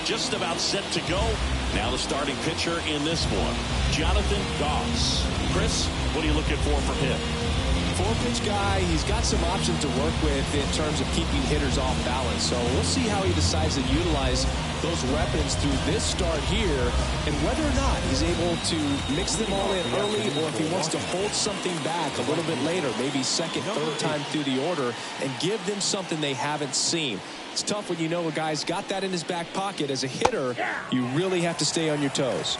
Just about set to go. Now the starting pitcher in this one, Jonathan Goss. Chris, what are you looking for from him? Four-pitch guy, he's got some options to work with in terms of keeping hitters off balance. So we'll see how he decides to utilize those weapons through this start here and whether or not he's able to mix them all in early or if he wants to hold something back a little bit later, maybe second, third time through the order and give them something they haven't seen. It's tough when you know a guy's got that in his back pocket. As a hitter, you really have to stay on your toes.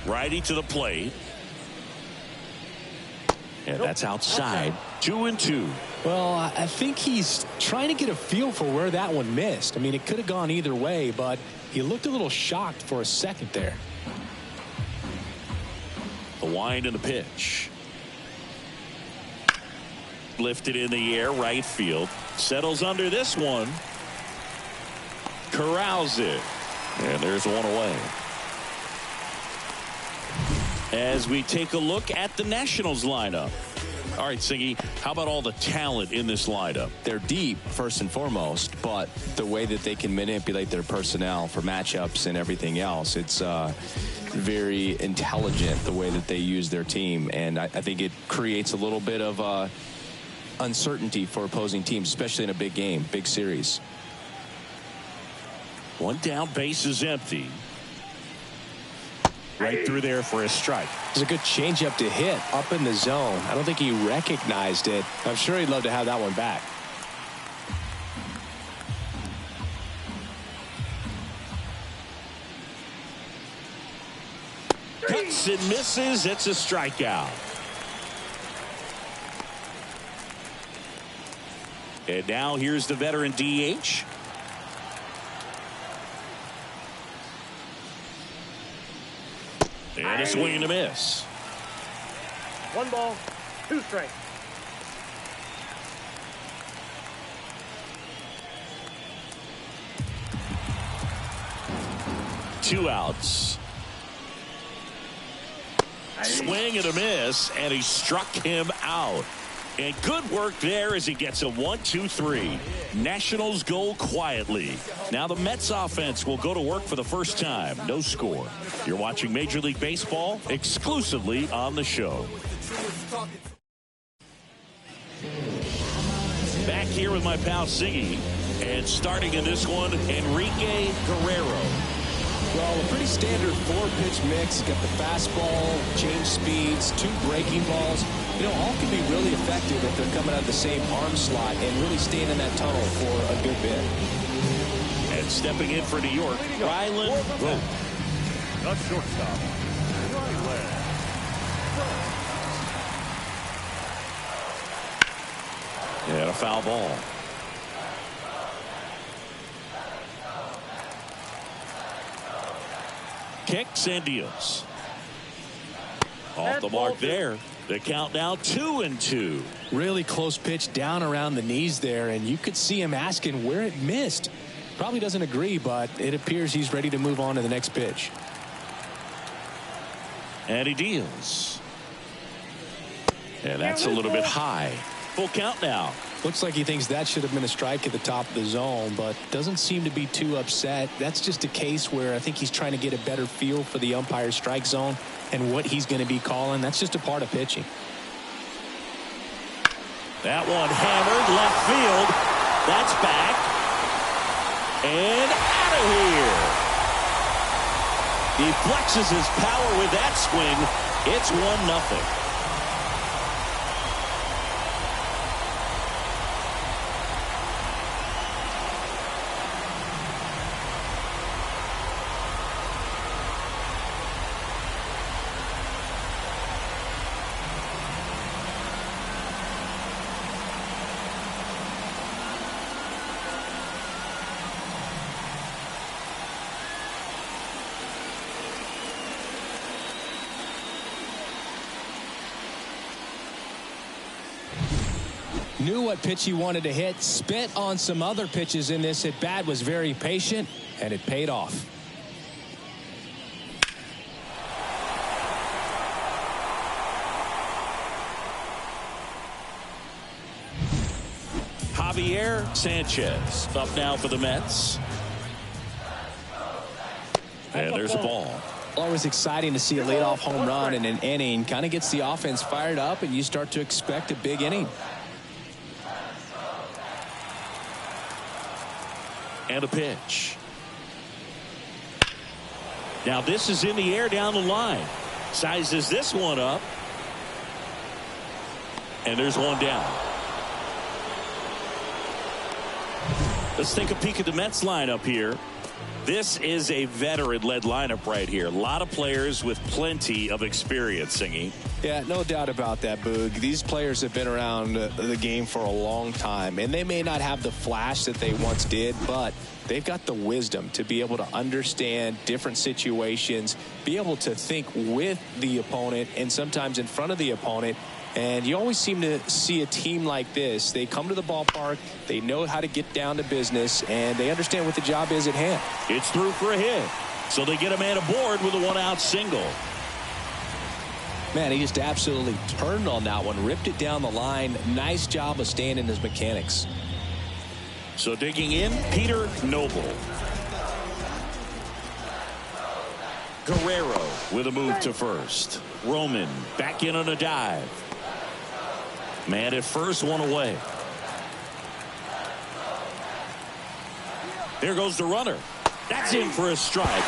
Righty to the plate. And that's outside. 2-2. Well, I think he's trying to get a feel for where that one missed. I mean, it could have gone either way, but he looked a little shocked for a second there. The wind and the pitch. Lifted in the air, right field. Settles under this one. Corrals it. And there's one away. As we take a look at the Nationals lineup. All right, Siggy, how about all the talent in this lineup? They're deep, first and foremost, but the way that they can manipulate their personnel for matchups and everything else, it's very intelligent the way that they use their team. And I think it creates a little bit of uncertainty for opposing teams, especially in a big game, big series. One down, base is empty. Right through there for a strike. It's a good changeup to hit up in the zone. I don't think he recognized it. I'm sure he'd love to have that one back. Cuts and misses. It's a strikeout. And now here's the veteran DH. And a swing and a miss. 1 ball, 2 strikes. Two outs. Swing and a miss, and he struck him out. And good work there as he gets a 1-2-3. Nationals go quietly. Now the Mets offense will go to work for the first time. No score. You're watching Major League Baseball exclusively on the show. Back here with my pal Siggy. And starting in this one, Enrique Guerrero. Well, a pretty standard 4-pitch mix. Got the fastball, change speeds, 2 breaking balls. You know, all can be really effective if they're coming out of the same arm slot and really staying in that tunnel for a good bit. And stepping in for New York, Rylan Rope. The shortstop, Rylan. And a foul ball. Kicks and deals. Off the mark there. The count now 2-2. Really close pitch down around the knees there, and you could see him asking where it missed. Probably doesn't agree, but it appears he's ready to move on to the next pitch. And he deals. And that's a little bit high. Full count now. Looks like he thinks that should have been a strike at the top of the zone, but doesn't seem to be too upset. That's just a case where I think he's trying to get a better feel for the umpire's strike zone and what he's going to be calling. That's just a part of pitching. That one hammered left field. That's back. And out of here. He flexes his power with that swing. It's 1-0. Knew what pitch he wanted to hit, spit on some other pitches in this at bat, was very patient, and it paid off. Javier Sanchez up now for the Mets. And there's a ball. Always exciting to see a leadoff home run in an inning. Kind of gets the offense fired up, and you start to expect a big inning. And a pitch. Now this is in the air down the line. Sizes this one up. And there's one down. Let's take a peek at the Mets lineup here. This is a veteran-led lineup right here. A lot of players with plenty of experience, Singy. Yeah, no doubt about that, Boog. These players have been around the game for a long time, and they may not have the flash that they once did, but they've got the wisdom to be able to understand different situations, be able to think with the opponent and sometimes in front of the opponent. And you always seem to see a team like this. They come to the ballpark, they know how to get down to business, and they understand what the job is at hand. It's through for a hit. So they get a man aboard with a one-out single. Man, he just absolutely turned on that one, ripped it down the line. Nice job of staying in his mechanics. So digging in, Peter Noble. Guerrero with a move to first. Roman back in on a dive. Man at first, one away. There goes the runner. That's in for a strike.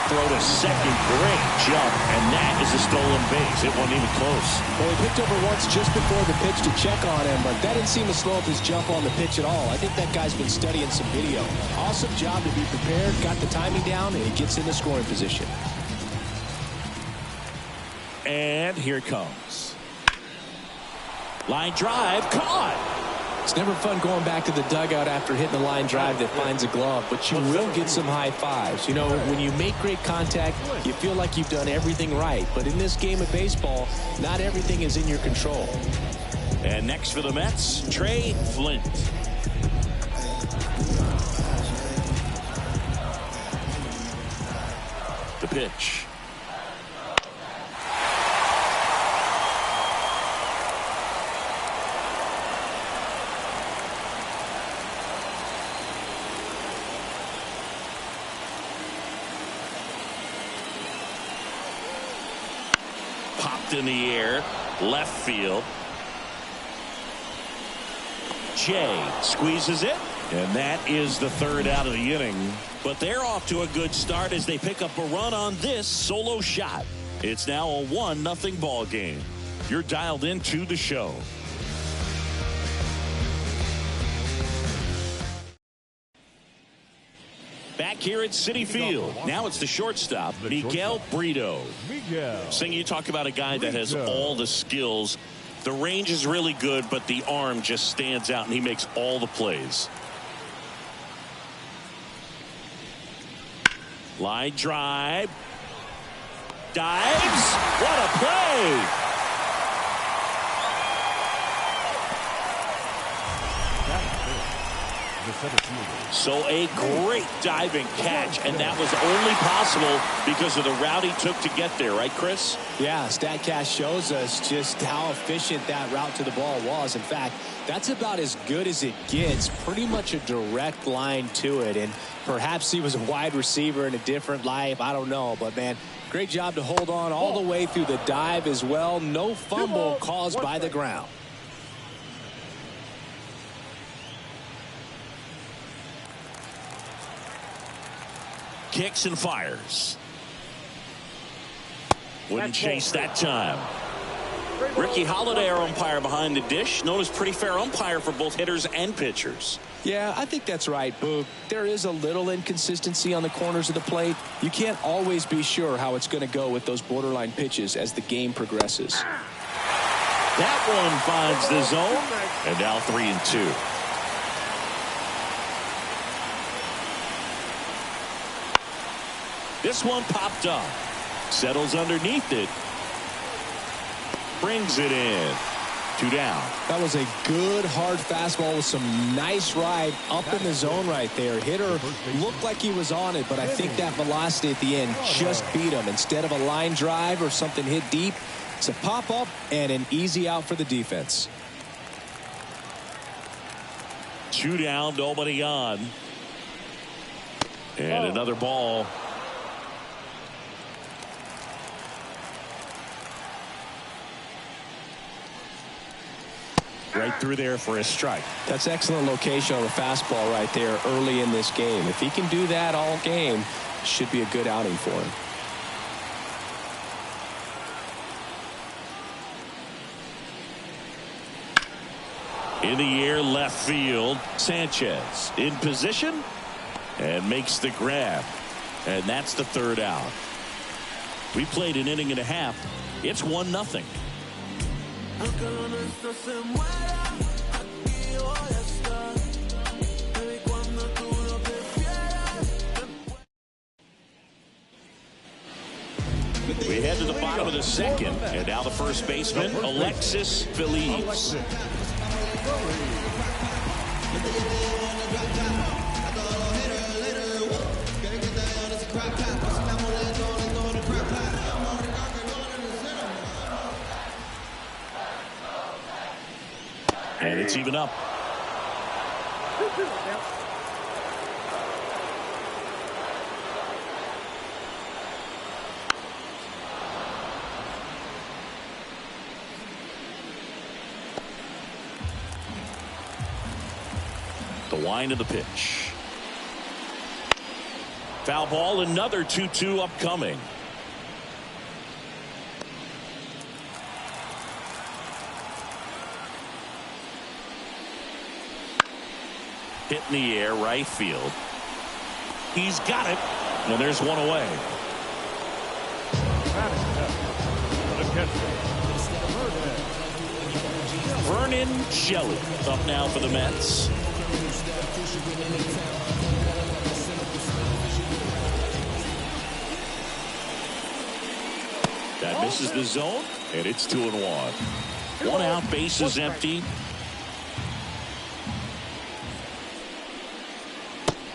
Throw to second, great jump, and that is a stolen base. It wasn't even close. Well, he picked over once just before the pitch to check on him, but that didn't seem to slow up his jump on the pitch at all. I think that guy's been studying some video. Awesome job to be prepared, got the timing down, and he gets in the scoring position. And here it comes. Line drive, caught. It's never fun going back to the dugout after hitting a line drive that finds a glove, but you will get some high fives. You know, when you make great contact, you feel like you've done everything right. But in this game of baseball, not everything is in your control. And next for the Mets, Trey Flint. The pitch. Popped in the air, left field. Jay squeezes it, and that is the third out of the inning. But they're off to a good start as they pick up a run on this solo shot. It's now a 1-0 ball game. You're dialed into the show. Back here at Citi Field. Now it's the shortstop, Miguel Brito. Sing, you talk about a guy that has all the skills. The range is really good, but the arm just stands out, and he makes all the plays. Line drive. Dives. What a play. So a great diving catch, and that was only possible because of the route he took to get there, right, Chris? Yeah, StatCast shows us just how efficient that route to the ball was. In fact, that's about as good as it gets, pretty much a direct line to it. And perhaps he was a wide receiver in a different life, I don't know. But, man, great job to hold on all the way through the dive as well. No fumble caused by the ground. Kicks and fires. Wouldn't chase that time. Ricky Holiday, our umpire behind the dish. Known as pretty fair umpire for both hitters and pitchers. Yeah, I think that's right, Boog. There is a little inconsistency on the corners of the plate. You can't always be sure how it's going to go with those borderline pitches as the game progresses. That one finds the zone. And now 3-2. This one popped up. Settles underneath it. Brings it in. 2 down. That was a good hard fastball with some nice ride up in the zone right there. Hitter looked like he was on it, but I think that velocity at the end just beat him. Instead of a line drive or something hit deep, it's a pop up and an easy out for the defense. 2 down, nobody on. And another ball. Right through there for a strike. That's excellent location on the fastball right there early in this game. If he can do that all game, should be a good outing for him. In the air, left field. Sanchez in position and makes the grab. And that's the 3rd out. We played an inning and a half. It's 1-0. We head to the bottom of the 2nd, and now the first baseman, Alexis Feliz. And it's even up. The wind of the pitch. Foul ball, another 2-2 upcoming. Hit in the air, right field. He's got it, and there's one away. Vernon Shelley up now for the Mets. That misses the zone, and it's 2-1. 1 out, bases empty.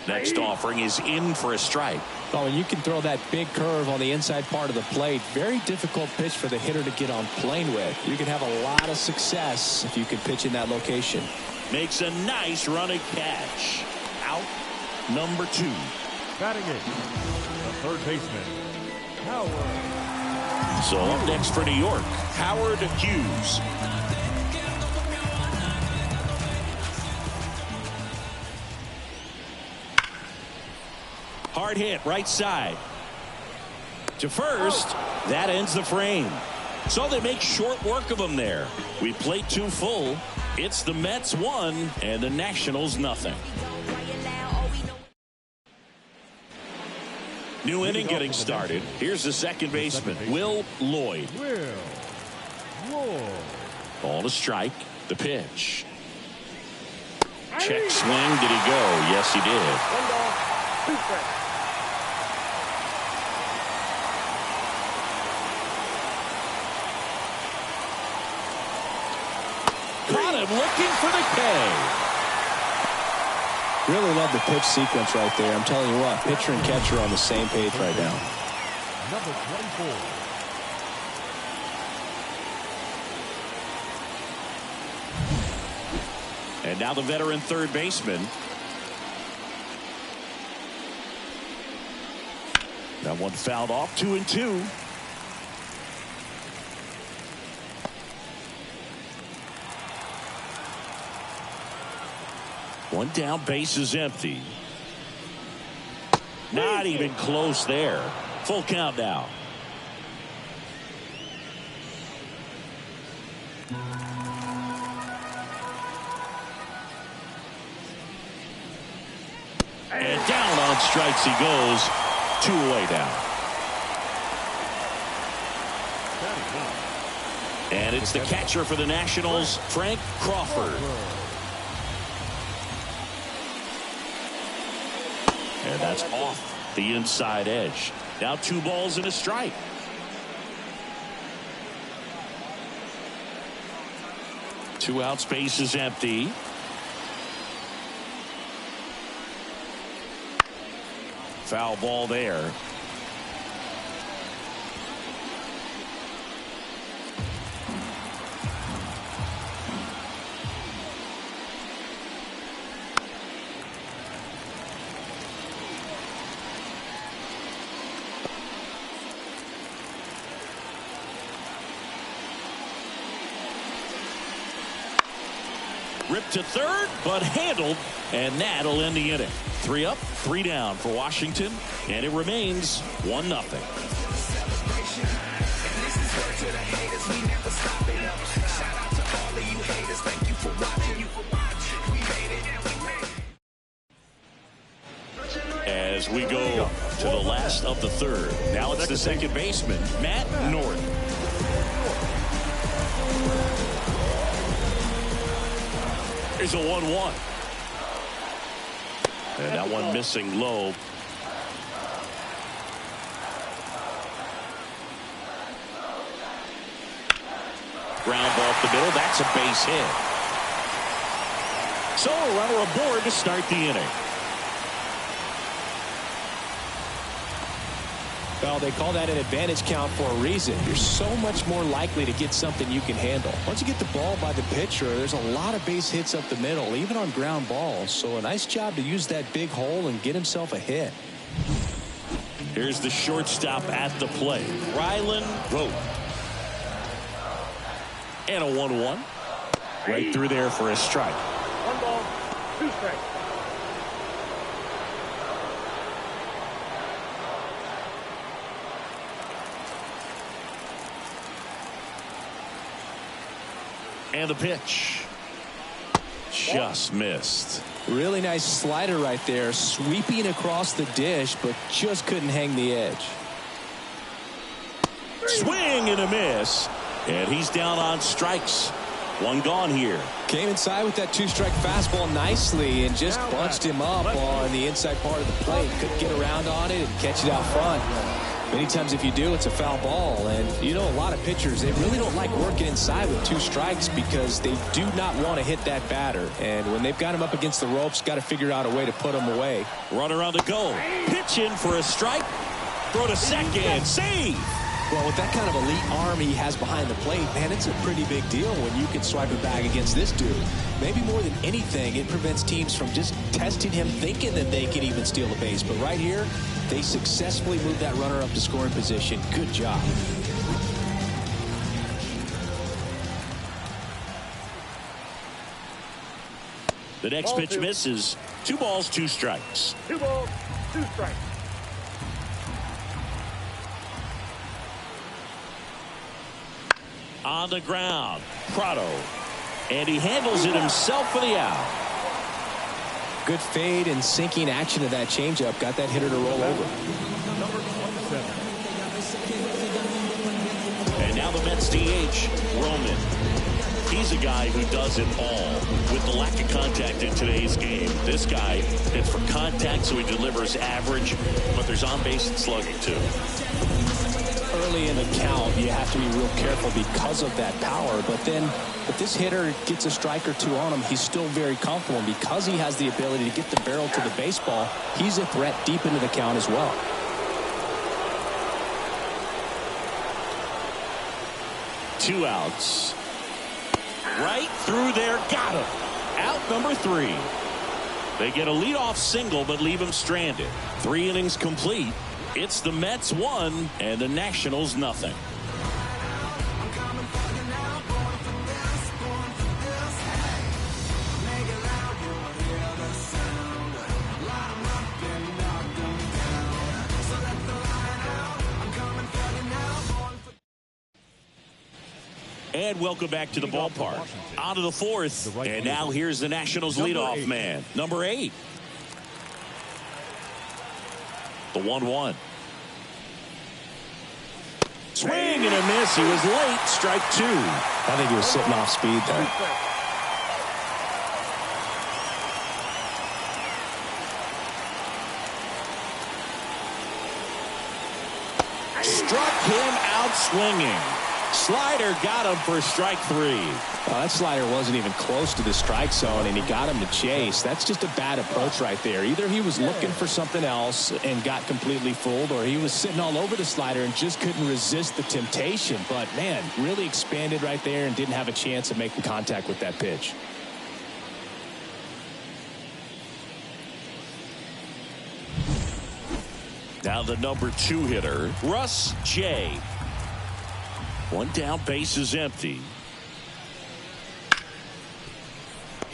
Next offering is in for a strike. Oh, and you can throw that big curve on the inside part of the plate. Very difficult pitch for the hitter to get on plane with. You can have a lot of success if you can pitch in that location. Makes a nice running catch. Out number 2. Batting it, the 3rd baseman, Howard. So up next for New York, Howard Hughes. Hard hit, right side. To first, that ends the frame. So they make short work of him there. We played 2 full. It's the Mets 1 and the Nationals nothing. New inning getting started. Here's the second baseman, Will Lloyd. Ball to strike. The pitch. Check swing. Did he go? Yes, he did. 1 ball, 2 strikes. Caught him looking for the K. Really love the pitch sequence right there. I'm telling you what, pitcher and catcher are on the same page right now. Number 24. And now the veteran third baseman. That one fouled off. 2-2. One down, base is empty. Not even close there. Full count now. And down on strikes he goes. 2 away now. And it's the catcher for the Nationals, Frank Crawford. And that's off the inside edge. Now 2 balls and a strike. Two outs, base is empty. Foul ball there. Ripped to third, but handled, and that'll end the inning. 3 up, 3 down for Washington, and it remains 1-0. As we go to the last of the third. Now it's the second baseman, Matt Norton. Here's a 1-1. And that one missing low. Ground ball up the middle. That's a base hit. So a runner aboard to start the inning. Well, they call that an advantage count for a reason. You're so much more likely to get something you can handle. Once you get the ball by the pitcher, there's a lot of base hits up the middle, even on ground balls. So a nice job to use that big hole and get himself a hit. Here's the shortstop at the plate, Rylan Vogt. And a 1-1. Right through there for a strike. 1 ball, 2 strikes. And the pitch. Just missed. Really nice slider right there, sweeping across the dish, but just couldn't hang the edge. Swing and a miss. And he's down on strikes. 1 gone here. Came inside with that 2-strike fastball nicely and just bunched him up on the inside part of the plate. Couldn't get around on it and catch it out front. Many times if you do, it's a foul ball. And you know, a lot of pitchers, they really don't like working inside with 2 strikes because they do not want to hit that batter. And when they've got him up against the ropes, got to figure out a way to put him away. Runner on the go. Pitch in for a strike. Throw to second. Save. Well, with that kind of elite arm he has behind the plate, man, it's a pretty big deal when you can swipe it back against this dude. Maybe more than anything, it prevents teams from just testing him thinking that they can even steal a base. But right here, they successfully moved that runner up to scoring position. Good job. The next Ball pitch 2. misses. 2 balls, 2 strikes. 2 balls, 2 strikes. On the ground, Prado. And he handles it himself for the out. Good fade and sinking action of that changeup. Got that hitter to roll over. Number 27. And now the Mets DH, Roman. He's a guy who does it all. With the lack of contact in today's game, this guy hits for contact, so he delivers average, but there's on-base and slugging too. Early in the count, you have to be real careful because of that power. But then if this hitter gets a strike or 2 on him, he's still very comfortable. And because he has the ability to get the barrel to the baseball, he's a threat deep into the count as well. Two outs. Right through there. Got him. Out number 3. They get a leadoff single but leave him stranded. 3 innings complete. It's the Mets 1 and the Nationals nothing. And welcome back to the ballpark. Out of the 4th. And now here's the Nationals leadoff man, number 8. The 1-1. Swing and a miss. He was late. Strike 2. I think he was sitting off speed there. Struck him out swinging. Slider got him for strike 3. That slider wasn't even close to the strike zone, and he got him to chase. That's just a bad approach right there. Either he was looking for something else and got completely fooled, or he was sitting all over the slider and just couldn't resist the temptation. But, man, really expanded right there and didn't have a chance of making contact with that pitch. Now the number 2 hitter, Russ J. 1 down, base is empty.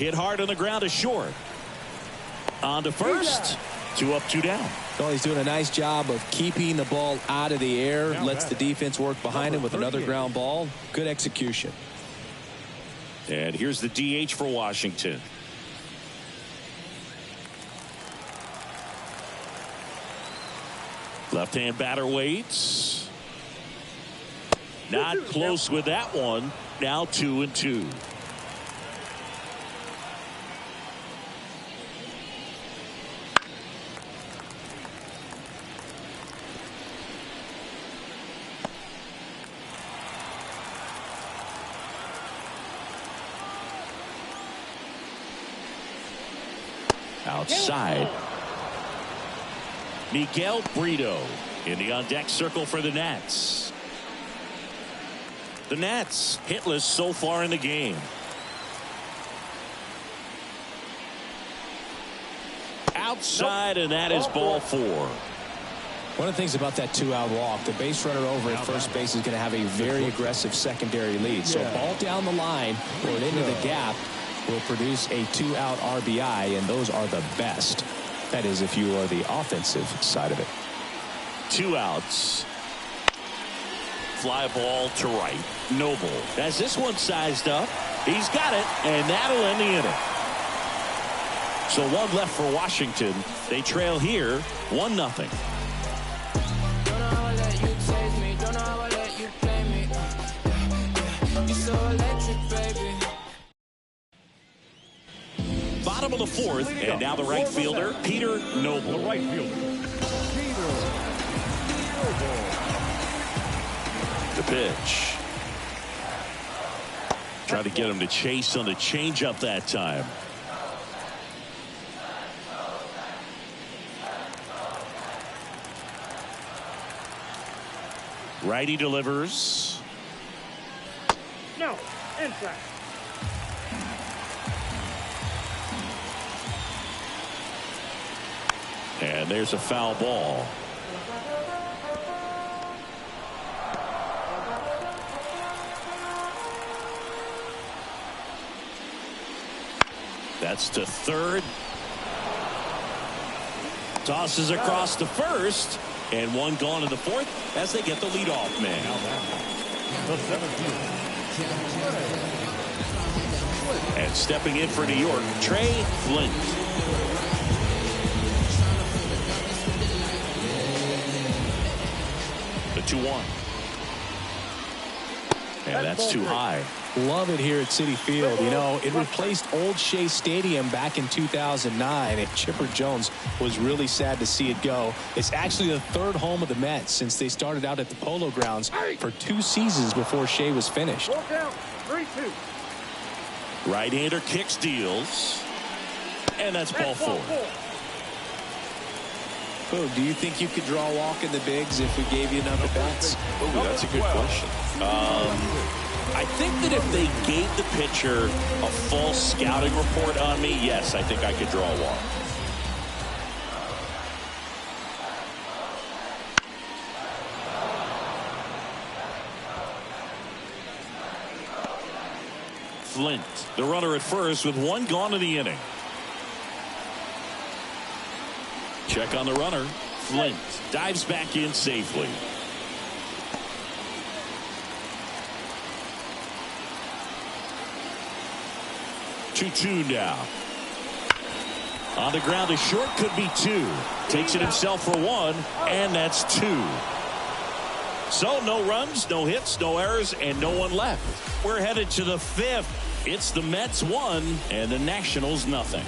Hit hard on the ground is short. On to first. 2 up, 2 down. Well, he's doing a nice job of keeping the ball out of the air. Lets the defense work behind him with another ground ball. Good execution. And here's the DH for Washington. Left-hand batter waits. Not close with that one. Now 2-2. Outside. Miguel Brito in the on-deck circle for the Nats. The Nats hitless so far in the game. Outside, and that is ball 4. One of the things about that 2-out walk, the base runner over at first base is going to have a very aggressive secondary lead. So ball down the line or into the gap will produce a 2-out RBI, and those are the best. That is, if you are the offensive side of it. 2 outs. Fly ball to right. Noble has this one sized up. He's got it, and that'll end the inning. So 1 left for Washington. They trail here 1-0. Bottom of the 4th, and now the right fielder, Peter Noble. The right fielder, Peter Noble. The pitch. Try to get him to chase on the changeup that time. Righty delivers. No, inside. And there's a foul ball. That's to third. Tosses across to first. And 1 gone in the 4th as they get the leadoff man. The 17th. And stepping in for New York, Trey Flint. The 2-1. And that's too high. Love it here at Citi Field. You know, it replaced Old Shea Stadium back in 2009, and Chipper Jones was really sad to see it go. It's actually the 3rd home of the Mets since they started out at the Polo Grounds for 2 seasons before Shea was finished. Ball down, 3-2. Right-hander kicks, deals. And that's ball 4. Oh, do you think you could draw a walk in the bigs if we gave you enough at bats? Oh, that's a good question. I think that if they gave the pitcher a full scouting report on me, yes, I think I could draw a walk. Flint, the runner at first with 1 gone in the inning. Check on the runner. Flint dives back in safely. 2-2 now. On the ground is short, could be 2. Takes it himself for 1, and that's 2. So no runs, no hits, no errors, and no one left. We're headed to the 5th. It's the Mets 1 and the Nationals nothing.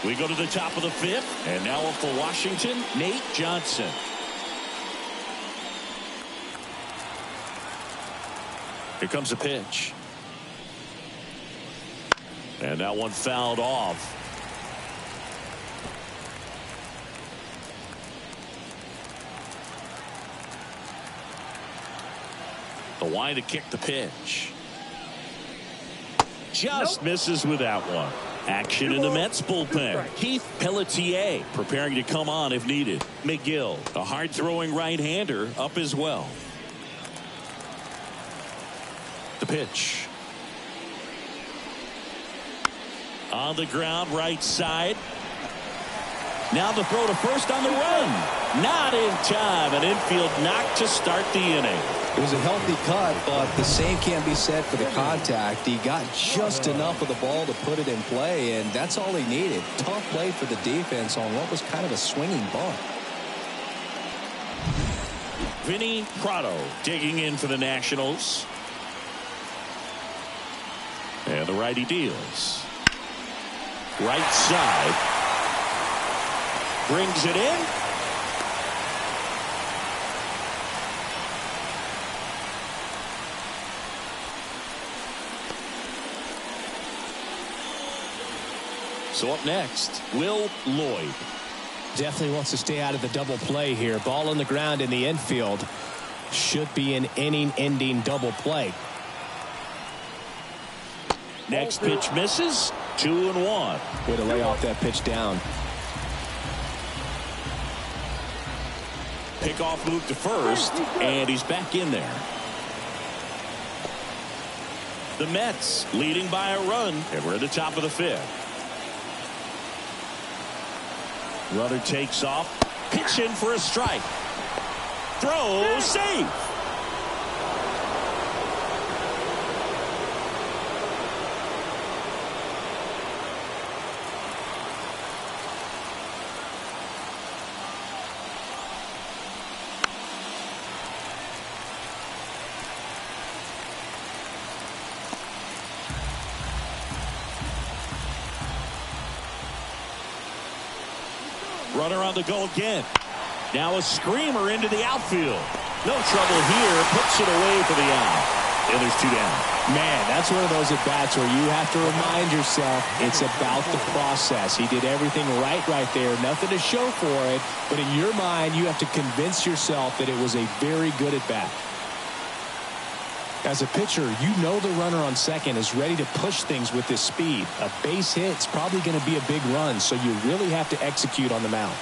We go to the top of the 5th, and now up for Washington, Nate Johnson. Here comes a pitch. And that one fouled off. The line to kick the pitch. Just misses with that one. Action in the Mets bullpen. Keith Pelletier preparing to come on if needed. McGill, a hard-throwing right-hander, up as well. The pitch. On the ground, right side. Now the throw to first on the run. Not in time. An infield knock to start the inning. It was a healthy cut, but the same can't be said for the contact. He got just enough of the ball to put it in play, and that's all he needed. Tough play for the defense on what was kind of a swinging bunt. Vinny Prado digging in for the Nationals. And the righty deals. Right side. Brings it in. So up next, Will Lloyd. Definitely wants to stay out of the double play here. Ball on the ground in the infield. Should be an inning-ending double play. Next pitch misses. 2-1. Way to lay off that pitch down. Pickoff move to first, and he's back in there. The Mets leading by a run, and we're at the top of the 5th. Runner takes off. Pitch in for a strike. Throw safe. Runner on the go again. Now a screamer into the outfield. No trouble here. Puts it away for the out. And there's 2 down. Man, that's one of those at-bats where you have to remind yourself it's about the process. He did everything right there. Nothing to show for it. But in your mind, you have to convince yourself that it was a very good at-bat. As a pitcher, you know the runner on second is ready to push things with his speed. A base hit's probably going to be a big run, so you really have to execute on the mound.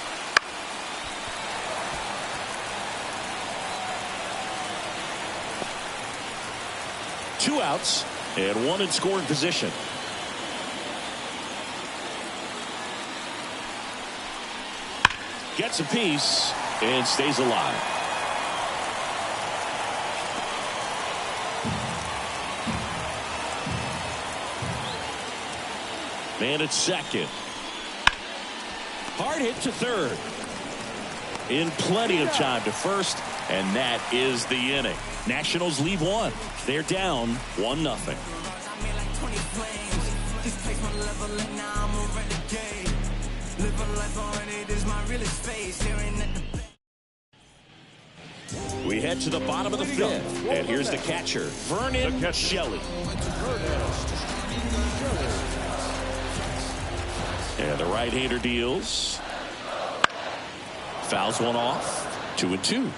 Two outs and one in scoring position. Gets a piece and stays alive. Man at second. Hard hit to third. In plenty of time to first, and that is the inning. Nationals leave one. They're down 1-0. We head to the bottom of the 5th, and here's the catcher, Vernon Shelley. And the right-hander deals. Fouls one off. 2-2.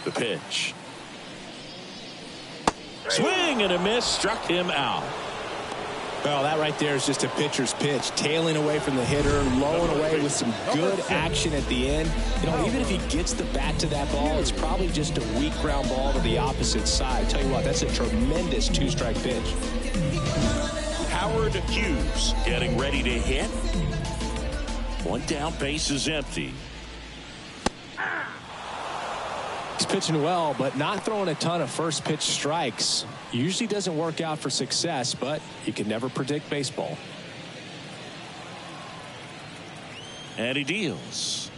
The pitch. Swing and a miss. Struck him out. Well, that right there is just a pitcher's pitch. Tailing away from the hitter, lowing away with some good action at the end. You know, even if he gets the bat to that ball, it's probably just a weak ground ball to the opposite side. Tell you what, that's a tremendous 2-strike pitch. Howard Hughes getting ready to hit. One down, base is empty. He's pitching well, but not throwing a ton of first pitch strikes. Usually doesn't work out for success, but you can never predict baseball. And he deals.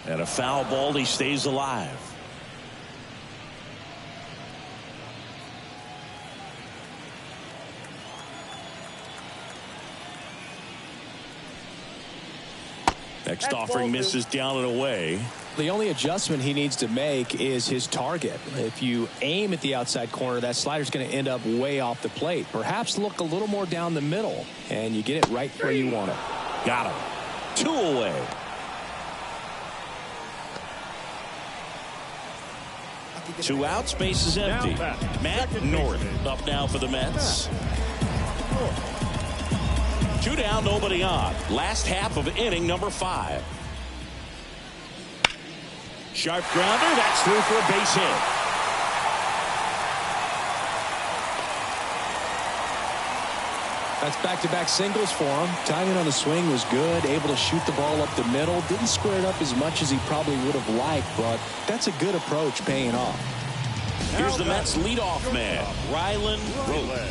And a foul ball, he stays alive. Next offering misses down and away. The only adjustment he needs to make is his target. If you aim at the outside corner, that slider's going to end up way off the plate. Perhaps look a little more down the middle, and you get it right where you want it. Got him. 2 away. 2 outs, base is empty. Matt North up now for the Mets. 2 down, nobody on. Last half of inning number 5. Sharp grounder, that's through for a base hit. That's back-to-back singles for him. Timing on the swing was good, able to shoot the ball up the middle. Didn't square it up as much as he probably would have liked, but that's a good approach paying off. Here's the Mets leadoff man, Rylan Rowe.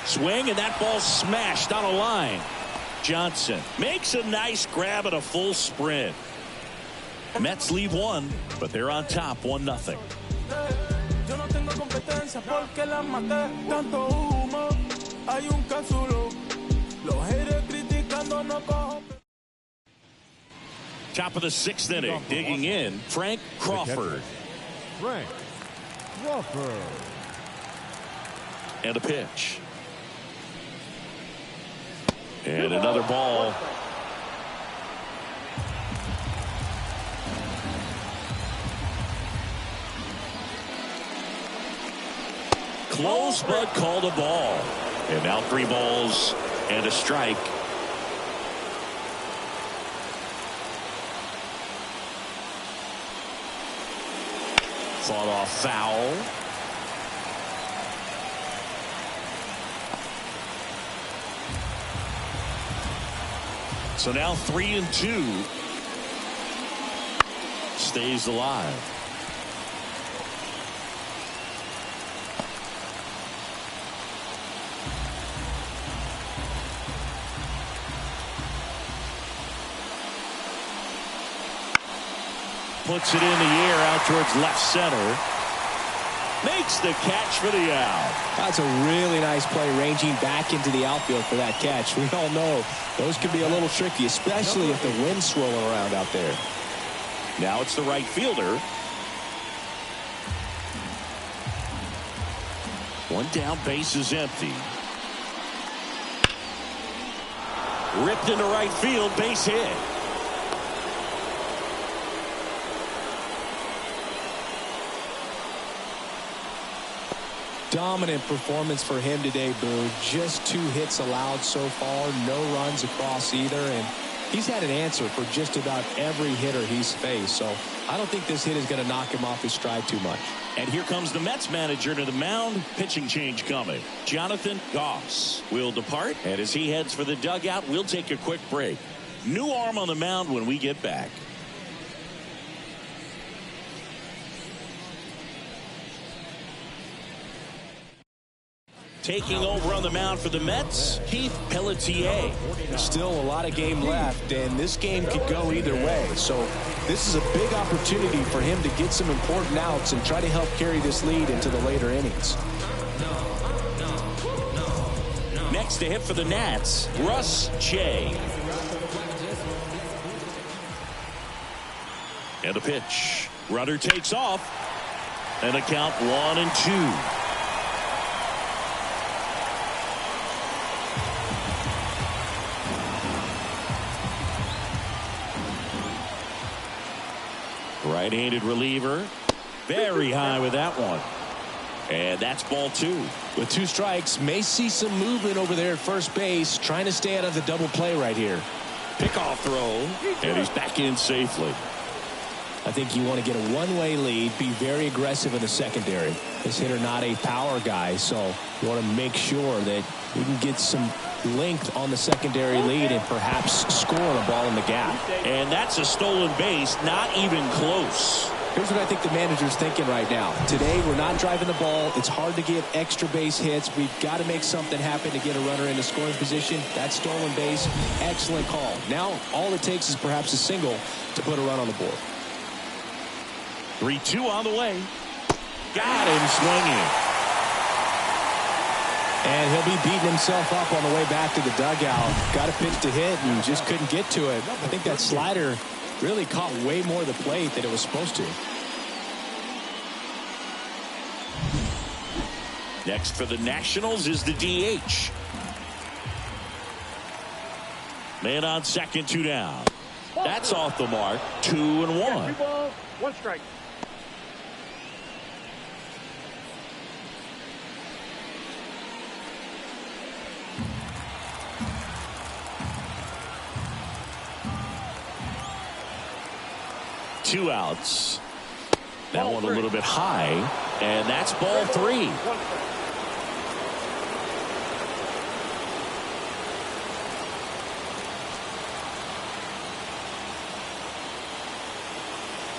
Swing, and that ball smashed on a line. Johnson makes a nice grab at a full sprint. Mets leave 1, but they're on top 1-0. Top of the 6th inning, digging in, Frank Crawford. Frank Crawford. And a pitch. And another ball. Close, but called a ball. And now 3 balls and a strike. Fought off foul. So now 3-2. Stays alive. Puts it in the air out towards left center. Makes the catch for the out. That's a really nice play, ranging back into the outfield for that catch. We all know those can be a little tricky, especially if the wind's swirling around out there. Now it's the right fielder. 1 down, base is empty. Ripped into right field, base hit. Dominant performance for him today, Boo. Just 2 hits allowed so far, no runs across either, and he's had an answer for just about every hitter he's faced, so I don't think this hit is going to knock him off his stride too much. And here comes the Mets manager to the mound. Pitching change coming. Jonathan Goss will depart, and as he heads for the dugout, we'll take a quick break. New arm on the mound when we get back. Taking over on the mound for the Mets, Keith Pelletier. There's still a lot of game left, and this game could go either way. So this is a big opportunity for him to get some important outs and try to help carry this lead into the later innings. Next to hit for the Nats, Russ Jay. And a pitch. Runner takes off. And a count 1-2. Right-handed reliever. Very high with that one. And that's ball 2. With 2 strikes, may see some movement over there at first base, trying to stay out of the double play right here. Pickoff throw. And he's back in safely. I think you want to get a one-way lead, be very aggressive in the secondary. This hitter not a power guy, so you want to make sure that you can get some length on the secondary lead and perhaps score a ball in the gap. And that's a stolen base, not even close. Here's what I think the manager's thinking right now. Today, we're not driving the ball. It's hard to get extra base hits. We've got to make something happen to get a runner into scoring position. That stolen base, excellent call. Now, all it takes is perhaps a single to put a run on the board. 3-2 on the way. Got him swinging. And he'll be beating himself up on the way back to the dugout. Got a pitch to hit and just couldn't get to it. I think that slider really caught way more of the plate than it was supposed to. Next for the Nationals is the DH. Man on second, 2 down. That's off the mark. 2-1. 2 balls, 1 strike. Two outs. That one a little bit high, and that's ball 3. 1 strike.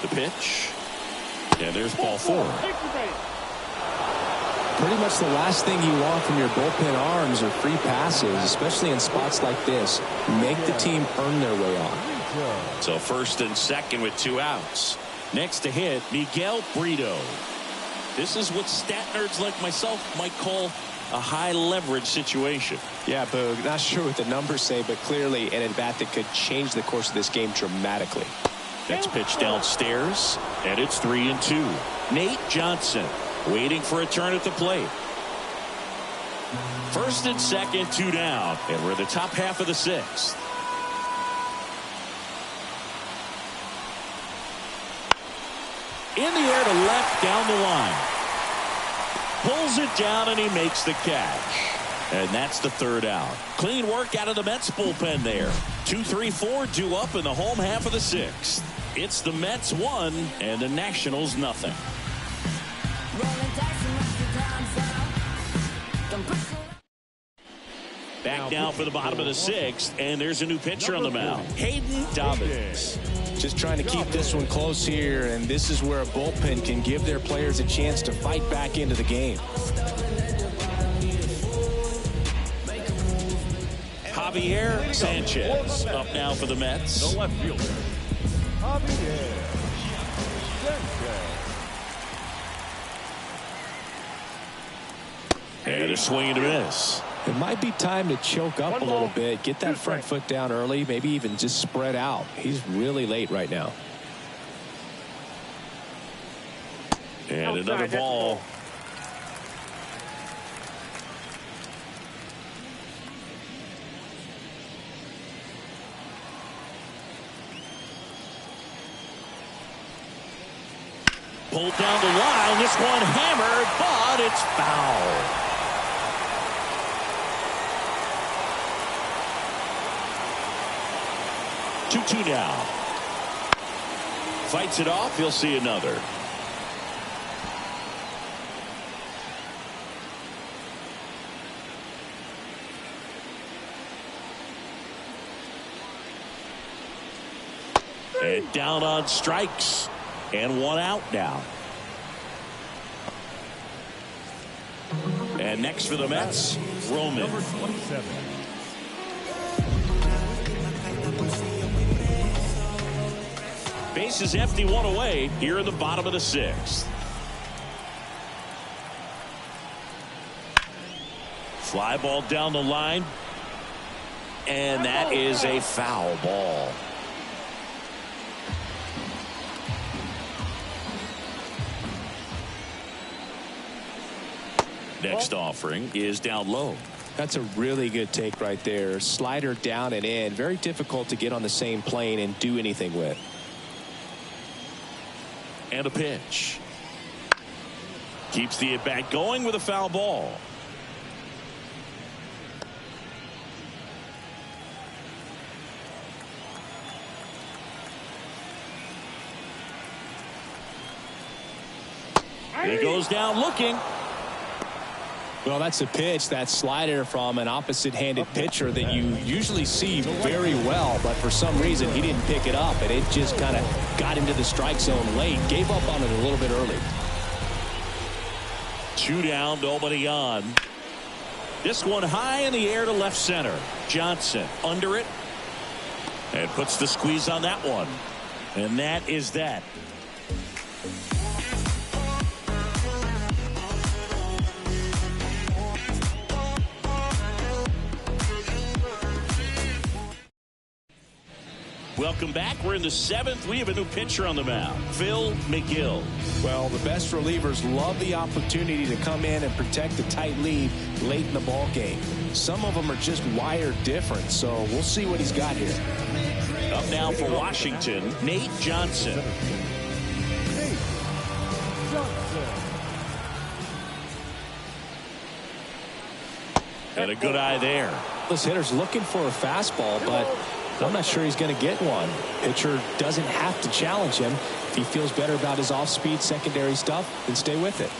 The pitch. And there's ball 4. Pretty much the last thing you want from your bullpen arms are free passes, especially in spots like this. Make the team earn their way on. So first and second with 2 outs. Next to hit, Miguel Brito. This is what stat nerds like myself might call a high leverage situation. Yeah, Boog, not sure what the numbers say, but clearly an at-bat that could change the course of this game dramatically. Next pitch downstairs, and it's 3-2. Nate Johnson waiting for a turn at the plate. First and second, 2 down, and we're in the top half of the 6th. In the air to left, down the line. Pulls it down, and he makes the catch. And that's the 3rd out. Clean work out of the Mets bullpen there. 2-3-4 due up in the home half of the 6th. It's the Mets 1 and the Nationals nothing. Back now for the bottom of the 6th, and there's a new pitcher on the mound. Hayden Dobbins. Just trying to keep this one close here, and this is where a bullpen can give their players a chance to fight back into the game. Javier Sanchez up now for the Mets. The left fielder, Javier Sanchez. And a swing and a miss. It might be time to choke up a little bit, get that front foot down early, maybe even just spread out. He's really late right now. And another ball. Pulled down the line. This one hammered, but it's foul. 2-2 now. Fights it off. He'll see another. And down on strikes. And 1 out now. And next for the Mets, Roman. Number 27. Base is empty, 1 away here in the bottom of the 6th. Fly ball down the line. And that is a foul ball. Next offering is down low. That's a really good take right there. Slider down and in. Very difficult to get on the same plane and do anything with. And a pitch. Keeps the at-bat going with a foul ball. He goes down looking. Well, that's a pitch, that slider from an opposite-handed pitcher that you usually see very well, but for some reason he didn't pick it up, and it just kind of got into the strike zone late. Gave up on it a little bit early. 2 down, nobody on. This one high in the air to left center. Johnson under it and puts the squeeze on that one. And that is that. Welcome back. We're in the 7th. We have a new pitcher on the mound, Phil McGill. Well, the best relievers love the opportunity to come in and protect the tight lead late in the ball game. Some of them are just wired different, so we'll see what he's got here. Up now for Washington, Nate Johnson. Nate Johnson. And a good eye there. This hitter's looking for a fastball, but I'm not sure he's going to get one. Pitcher doesn't have to challenge him. If he feels better about his off-speed secondary stuff, then stay with it.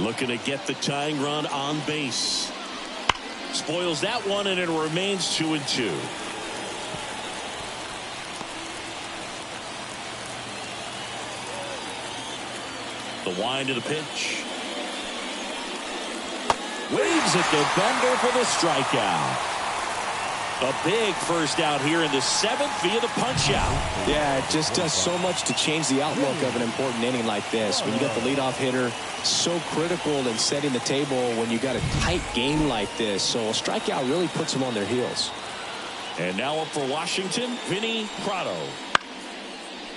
Looking to get the tying run on base. Spoils that one, and it remains 2-2. The wind of the pitch. Waves at the bender for the strikeout. A big first out here in the 7th via the punch out. Yeah, it just does so much to change the outlook of an important inning like this. When you got the leadoff hitter, so critical in setting the table when you got a tight game like this. So a strikeout really puts them on their heels. And now up for Washington, Vinny Prado.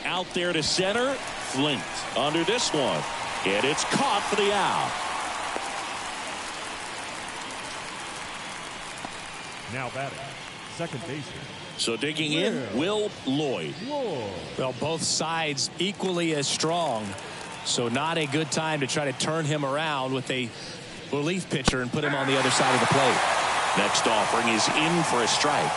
Out there to center, Flint under this one. And it's caught for the out. Now batting, second baseman. So digging in, Will Lloyd. Well, both sides equally as strong. So not a good time to try to turn him around with a relief pitcher and put him on the other side of the plate. Next offering is in for a strike.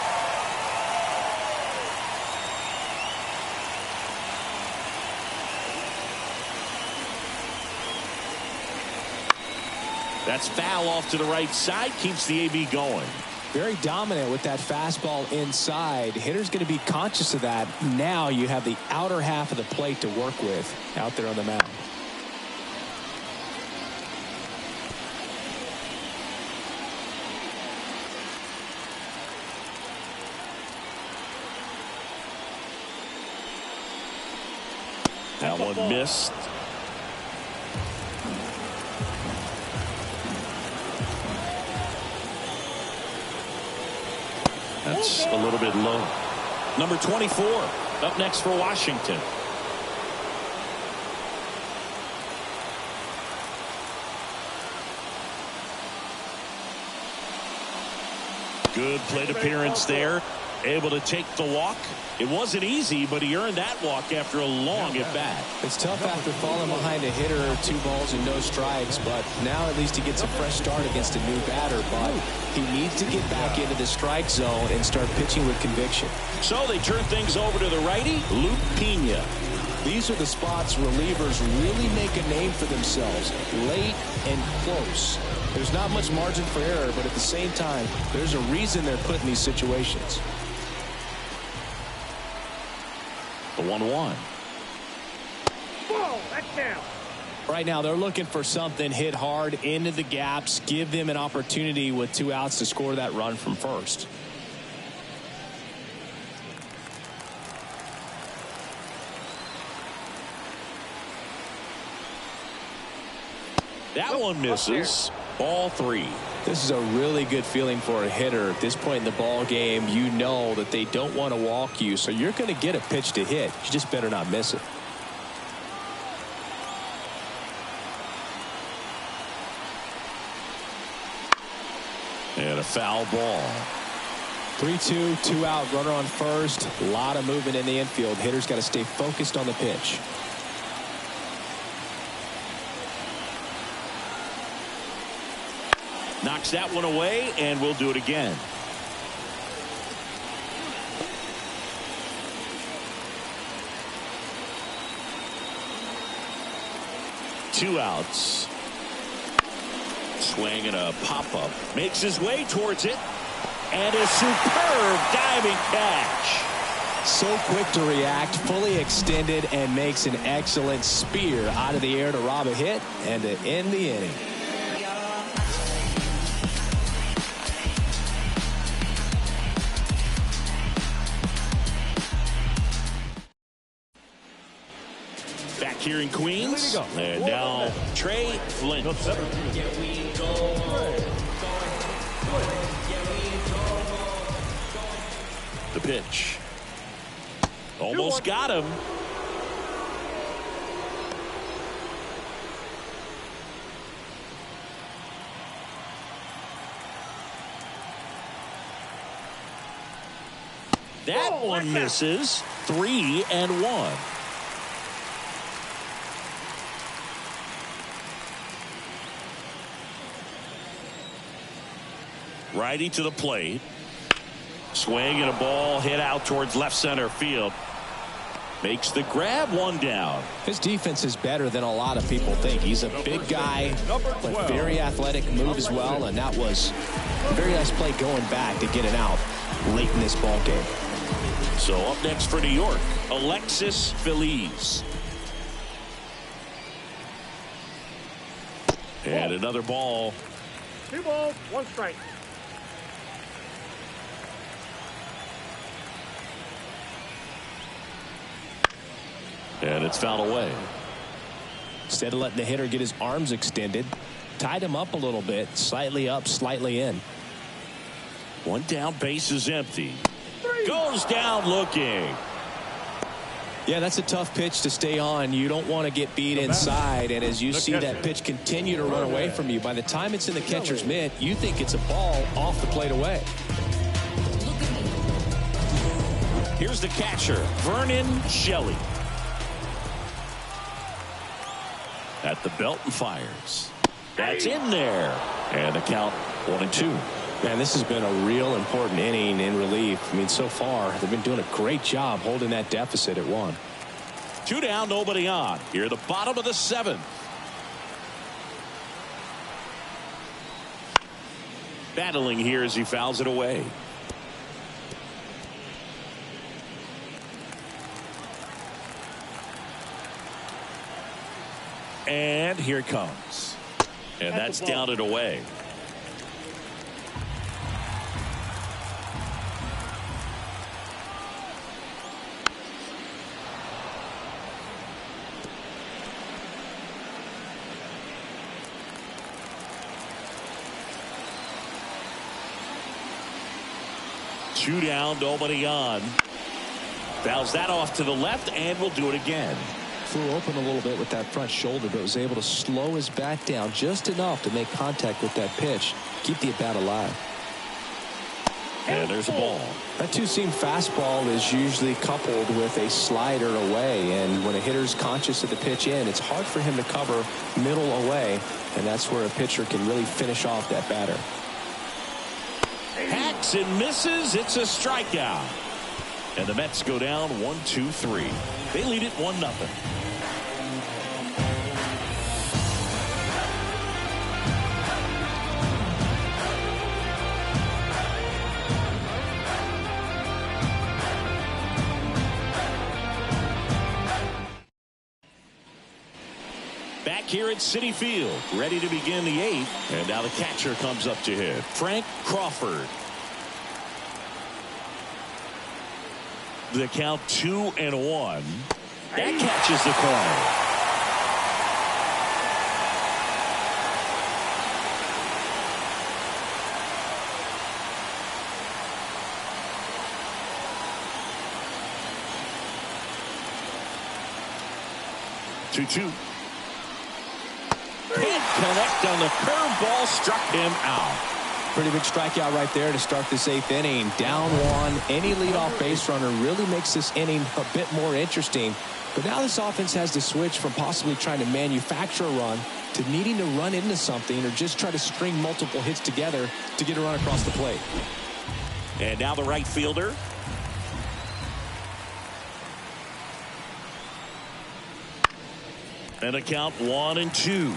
That's foul off to the right side. Keeps the AB going. Very dominant with that fastball inside. Hitter's going to be conscious of that. Now you have the outer half of the plate to work with out there on the mound. That one missed. That's a little bit low. Number 24 up next for Washington. Good plate appearance there. Able to take the walk. It wasn't easy, but he earned that walk after a long at bat. It's tough after falling behind a hitter, 2 balls and no strikes, but now at least he gets a fresh start against a new batter. But he needs to get back into the strike zone and start pitching with conviction. So they turn things over to the righty, Luke Pena. These are the spots relievers really make a name for themselves, late and close. There's not much margin for error, but at the same time, there's a reason they're put in these situations. The 1-1. Whoa, that's down. Right now, they're looking for something hit hard into the gaps, give them an opportunity with 2 outs to score that run from first. That one misses. Ball 3. This is a really good feeling for a hitter. At this point in the ball game, you know that they don't want to walk you, so you're going to get a pitch to hit. You just better not miss it. And a foul ball. 3-2, 2 out, runner on first. A lot of movement in the infield. Hitter's got to stay focused on the pitch. Knocks that one away, and we'll do it again. Two outs. Swing and a pop-up. Makes his way towards it. And a superb diving catch. So quick to react, fully extended, and makes an excellent spear out of the air to rob a hit and to end the inning. here in Queens. And now Trey Flint. The pitch. Almost got him. That one misses. 3-1. Righty to the plate. Swing and a ball hit out towards left center field. Makes the grab, 1 down. His defense is better than a lot of people think. He's a big guy, but very athletic, moves well, and that was a very nice play going back to get it out late in this ball game. So up next for New York, Alexis Feliz. And another ball. 2 balls, 1 strike. And it's fouled away. Instead of letting the hitter get his arms extended, tied him up a little bit, slightly up, slightly in. 1 down, base is empty. Goes down looking. Yeah, that's a tough pitch to stay on. You don't want to get beat inside, and as you see that pitch continue to run away from you, by the time it's in the catcher's mitt, you think it's a ball off the plate away. Here's the catcher, Vernon Shelley. At the belt and fires. That's in there. And the count 1-2. Man, this has been a real important inning in relief. I mean, so far, they've been doing a great job holding that deficit at 1. 2 down, nobody on. Here at the bottom of the 7th. Battling here as he fouls it away. And here it comes. And that's down and away. Two down, nobody on. Fouls that off to the left, and we'll do it again. Flew open a little bit with that front shoulder, but was able to slow his bat down just enough to make contact with that pitch, keep the at-bat alive. And there's a ball. That two-seam fastball is usually coupled with a slider away, and when a hitter's conscious of the pitch in, it's hard for him to cover middle away, and that's where a pitcher can really finish off that batter. Hacks and misses. It's a strikeout. And the Mets go down 1-2-3. They lead it 1-0. Back here at Citi Field, ready to begin the 8th. And now the catcher comes up to hit. Frank Crawford. The count 2-1. That catches the corner. Two. Can't connect on the curveball, struck him out. Pretty big strikeout right there to start this 8th inning. Down 1. Any leadoff base runner really makes this inning a bit more interesting. But now this offense has to switch from possibly trying to manufacture a run to needing to run into something or just try to string multiple hits together to get a run across the plate. And now the right fielder. And a count 1-2.